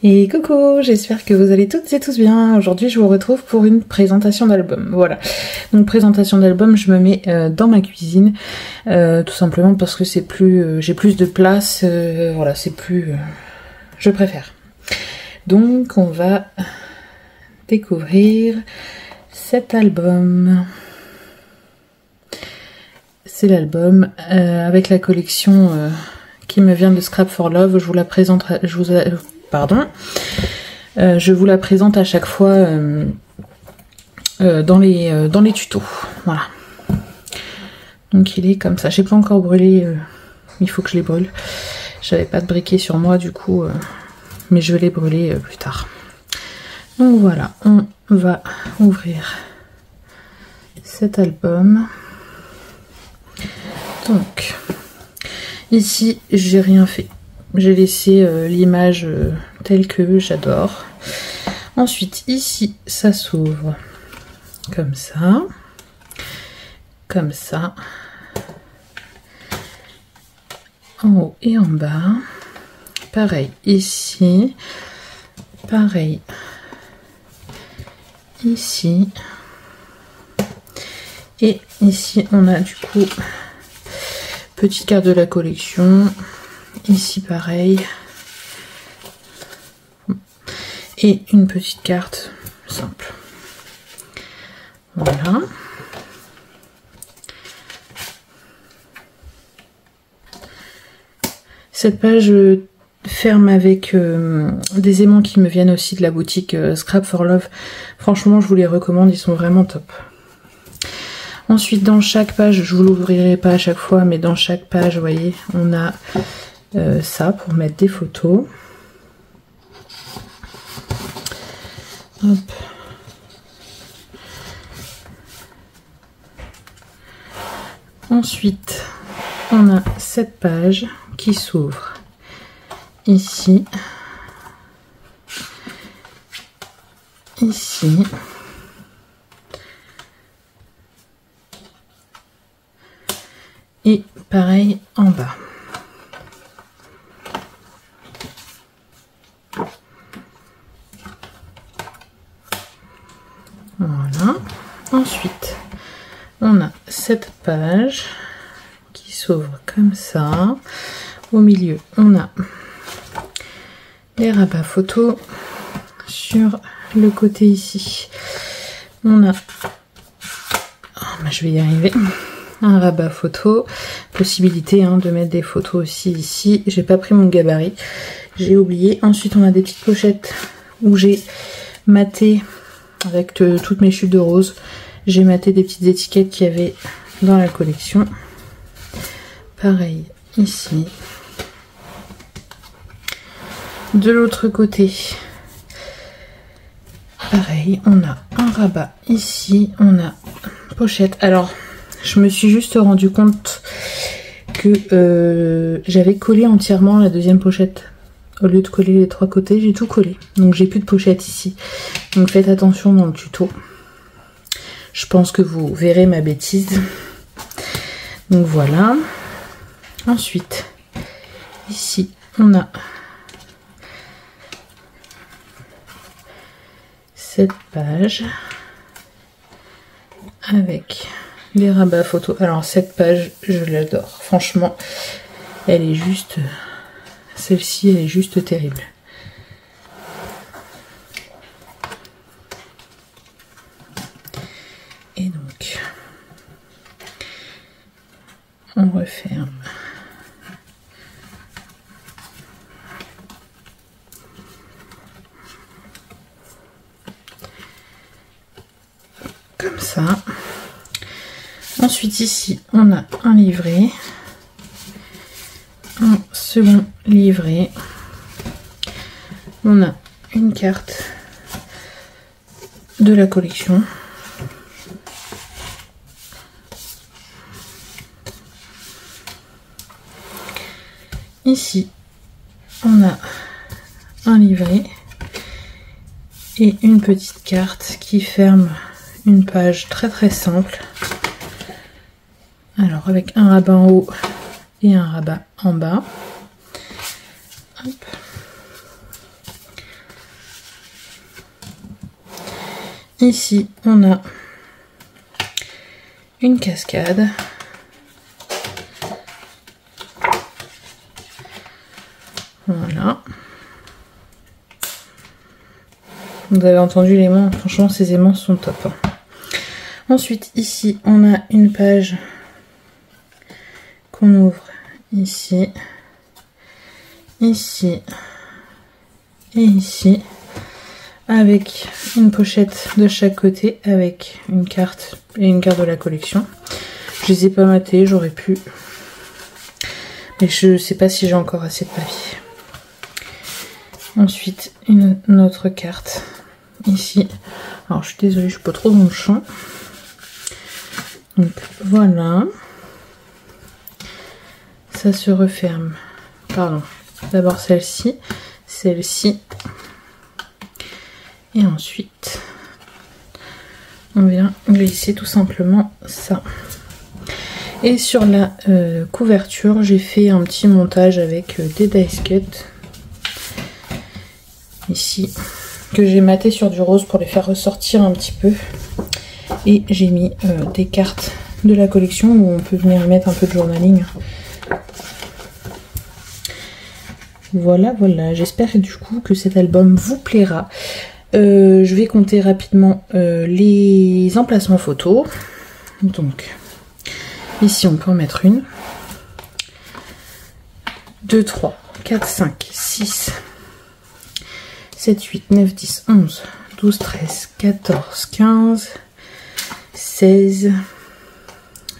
Et coucou, j'espère que vous allez toutes et tous bien. Aujourd'hui je vous retrouve pour une présentation d'album. Voilà, donc présentation d'album, je me mets dans ma cuisine, tout simplement parce que c'est plus, j'ai plus de place, voilà, c'est plus, je préfère. Donc on va découvrir cet album. C'est l'album avec la collection qui me vient de Scrap for Love. Je vous la présenterai, je vous la présente à chaque fois dans les tutos. Voilà. Donc il est comme ça. J'ai pas encore brûlé, il faut que je les brûle. J'avais pas de briquet sur moi du coup, mais je vais les brûler plus tard. Donc voilà, on va ouvrir cet album. Donc ici j'ai rien fait. J'ai laissé l'image telle que j'adore. Ensuite, ici, ça s'ouvre comme ça. Comme ça. En haut et en bas. Pareil ici. Pareil ici. Et ici, on a du coup petite carte de la collection. Ici pareil, et une petite carte simple. Voilà. Cette page ferme avec des aimants qui me viennent aussi de la boutique Scrap for Love. Franchement, je vous les recommande, ils sont vraiment top. Ensuite, dans chaque page, je vous l'ouvrirai pas à chaque fois, mais dans chaque page, vous voyez, on a ça pour mettre des photos. Hop. Ensuite, on a cette page qui s'ouvre ici, ici, et pareil en bas. Voilà. Ensuite, on a cette page qui s'ouvre comme ça. Au milieu, on a les rabats photos. Sur le côté ici, on a, je vais y arriver, un rabat photo. Possibilité de mettre des photos aussi ici. J'ai pas pris mon gabarit, j'ai oublié. Ensuite, on a des petites pochettes où j'ai maté avec toutes mes chutes de rose. J'ai maté des petites étiquettes qu'il y avait dans la collection. Pareil ici. De l'autre côté, pareil, on a un rabat ici, on a pochette. Alors, je me suis juste rendu compte que j'avais collé entièrement la deuxième pochette. Au lieu de coller les trois côtés, j'ai tout collé. Donc j'ai plus de pochette ici. Donc faites attention dans le tuto. Je pense que vous verrez ma bêtise. Donc voilà. Ensuite, ici, on a cette page avec les rabats photos. Alors cette page, je l'adore. Franchement, elle est juste... Celle-ci, elle est juste terrible. Et donc, on referme. Comme ça. Ensuite, ici, on a un livret. Un second livret. On a une carte de la collection. Ici, on a un livret et une petite carte qui ferme une page très simple. Alors avec un rabat en haut et un rabat en bas. Hop. ici on a une cascade. Voilà. Vous avez entendu l'aimant, franchement ces aimants sont top. Ensuite ici on a une page qu'on ouvre ici, ici et ici, avec une pochette de chaque côté, avec une carte et une carte de la collection. Je les ai pas matées, j'aurais pu, mais je sais pas si j'ai encore assez de papier. Ensuite une autre carte ici. Alors je suis désolée, je suis pas trop dans le champ. Donc voilà, ça se referme. Pardon, d'abord celle-ci, celle-ci, et ensuite on vient glisser tout simplement ça. Et sur la couverture, j'ai fait un petit montage avec des dice cut ici, que j'ai maté sur du rose pour les faire ressortir un petit peu. Et j'ai mis des cartes de la collection où on peut venir mettre un peu de journaling. Voilà, voilà, j'espère du coup que cet album vous plaira. Je vais compter rapidement les emplacements photos. Donc, ici on peut en mettre une, 2, 3, 4, 5, 6, 7, 8, 9, 10, 11, 12, 13, 14, 15, 16,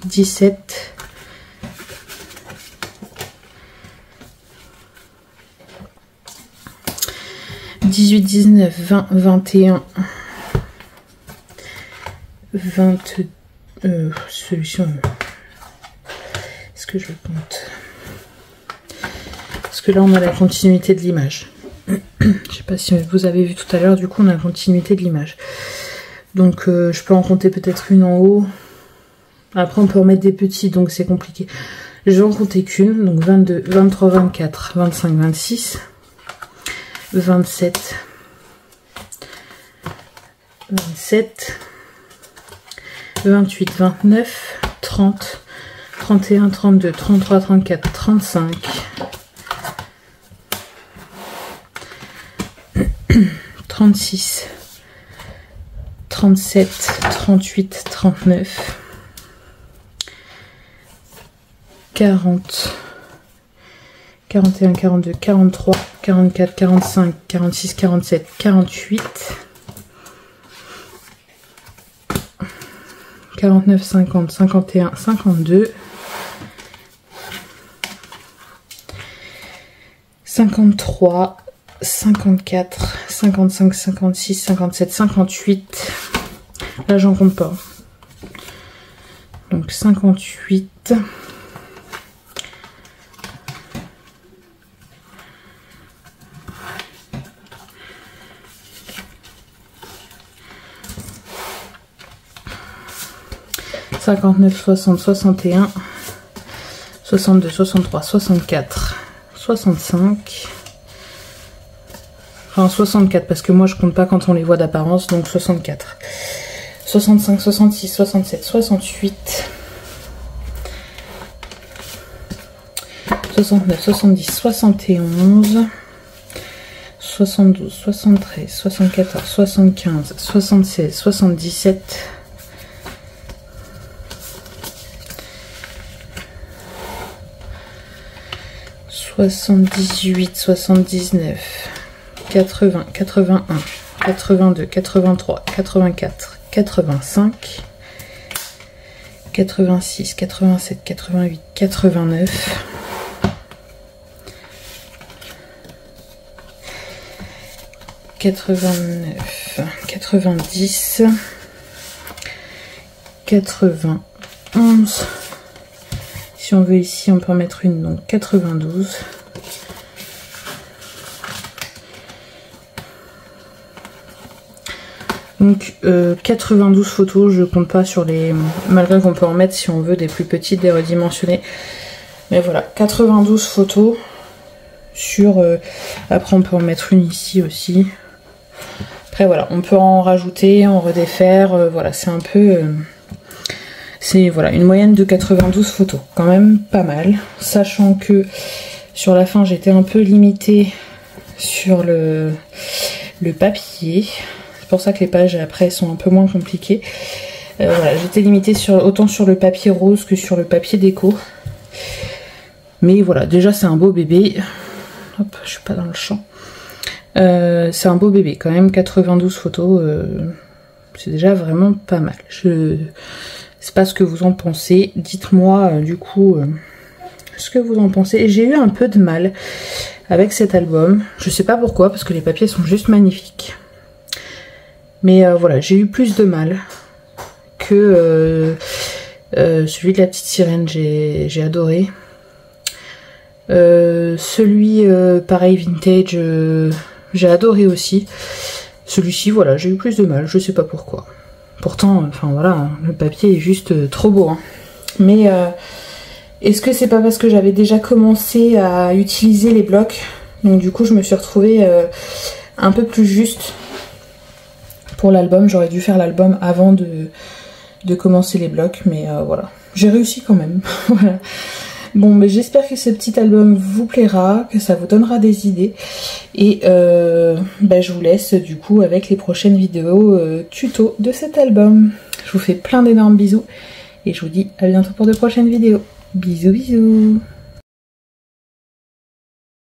17, 18, 19, 20, 21, 22, solution, est-ce que je le compte? Parce que là on a la continuité de l'image. Je sais pas si vous avez vu tout à l'heure, du coup on a la continuité de l'image. Donc je peux en compter peut-être une en haut. Après on peut en mettre des petits, donc c'est compliqué. Je vais en compter qu'une, donc 22, 23, 24, 25, 26, 27, 27, 28, 29, 30, 31, 32, 33, 34, 35, 36, 37, 38, 39, 40, 41, 42, 43, 44, 45, 46, 47, 48, 49, 50, 51, 52, 53, 54, 55, 56, 57, 58. Là, j'en compte pas. Donc 58. 59, 60, 61, 62, 63, 64, 65. Enfin 64 parce que moi je compte pas quand on les voit d'apparence, donc 64. 65, 66, 67, 68. 69, 70, 71. 72, 73, 74, 75, 76, 77. 78, 79, 80, 81, 82, 83, 84, 85, 86, 87, 88, 89, 89, 90, 91. Si on veut ici, on peut en mettre une, donc 92. Donc 92 photos, je compte pas sur les... Malgré qu'on peut en mettre si on veut des plus petites, des redimensionnées. Mais voilà, 92 photos sur... après on peut en mettre une ici aussi. Après voilà, on peut en rajouter, en redéfaire, voilà, c'est un peu... c'est voilà, une moyenne de 92 photos, quand même pas mal. Sachant que sur la fin j'étais un peu limitée sur le papier. C'est pour ça que les pages après sont un peu moins compliquées. Voilà, j'étais limitée autant sur le papier rose que sur le papier déco. Mais voilà, déjà c'est un beau bébé. Hop, je suis pas dans le champ. C'est un beau bébé quand même, 92 photos, c'est déjà vraiment pas mal. Je sais pas ce que vous en pensez, dites-moi du coup ce que vous en pensez. J'ai eu un peu de mal avec cet album, je sais pas pourquoi, parce que les papiers sont juste magnifiques. Mais voilà, j'ai eu plus de mal que celui de la petite sirène, j'ai adoré. Celui pareil vintage, j'ai adoré aussi. Celui-ci, voilà, j'ai eu plus de mal, je sais pas pourquoi. Pourtant, enfin voilà, le papier est juste trop beau. Hein. Mais est-ce que c'est pas parce que j'avais déjà commencé à utiliser les blocs, donc du coup je me suis retrouvée un peu plus juste pour l'album. J'aurais dû faire l'album avant de commencer les blocs, mais voilà. J'ai réussi quand même. Voilà. Bon, mais j'espère que ce petit album vous plaira, que ça vous donnera des idées. Et je vous laisse du coup avec les prochaines vidéos tuto de cet album. Je vous fais plein d'énormes bisous et je vous dis à bientôt pour de prochaines vidéos. Bisous bisous.